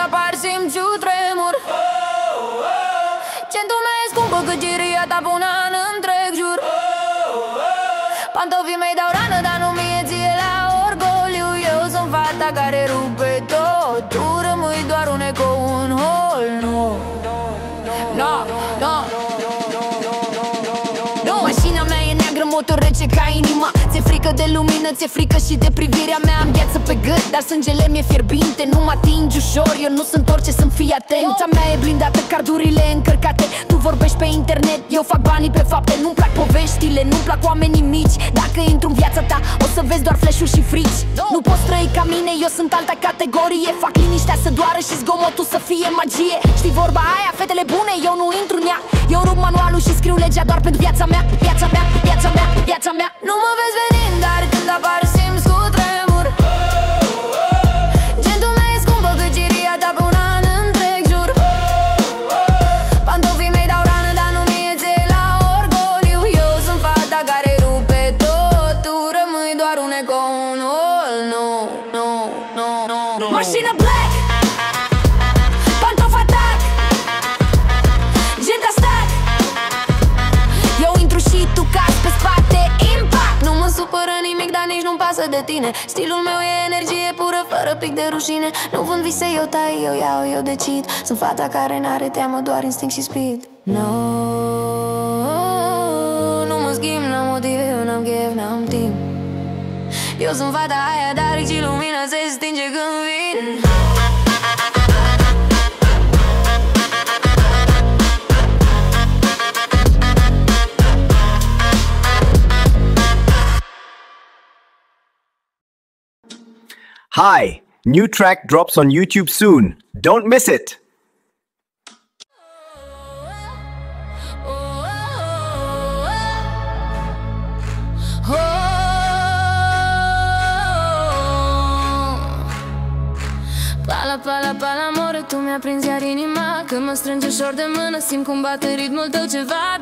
apar simți un tremur. Ce-ntu mai e scumpă cât chiria ta pe un an întreg, jur. Pantofii mei dau rană, dar nu mie ție la orgoliu. Eu sunt fata care rupe tot, tu rămâi doar un eco, un hol. Nu, no, no, no. Mașina mea e neagră, motor rece ca inima. Ți-e frică de lumină, ți-e frică și de privirea mea. Am gheață pe gât, dar sângele mi-e fierbinte. Nu mă atingi ușor, eu nu sunt orice, să-mi fii atent. Viața mea e blindată, cardurile încărcate. Tu vorbești pe internet, eu fac banii pe fapte. Nu-mi plac poveștile, nu-mi plac oamenii mici. Dacă intru în viața ta, o să vezi doar flash-uri și frici. Nu poți trăi ca mine, eu sunt alta categorie. Fac liniștea să doară și zgomotul să fie magie. Știi vorba aia, fetele bune, eu nu intru în ea. Eu rup manualul și scriu legea doar pentru viața mea. Viața mea, viața mea, viața mea. Nu mă vezi venind, dar când apar simți cu tremur. Gentul meu e scumpă cât chiria ta pe un an întreg, jur. Pantofii mei dau rană, dar nu mie ție la orgoliu. Eu sunt fata care rupe tot, tu rămâi doar un eco, un hol. Nu, nu, nu, nu. Mașină black, pantof atac, genta stack. Eu intru și tu cazi pe spate, impact. Nu mă supără nimic, dar nici nu-mi pasă de tine. Stilul meu e energie pură, fără pic de rușine. Nu vând vise, eu tai, eu iau, eu decid. Sunt fata care n-are teamă, doar instinct și speed. No, nu mă schimb, n-am motive, eu n-am chef, n-am timp. Eu sunt fata aia, dar și lumina se stinge când vin. Hi, new track drops on YouTube soon. Don't miss it. Pala, pala, pala, amore, tu mi-aprinzi iar inima. Când mă strângi ușor de mână, simt cum bate ritmul tău ceva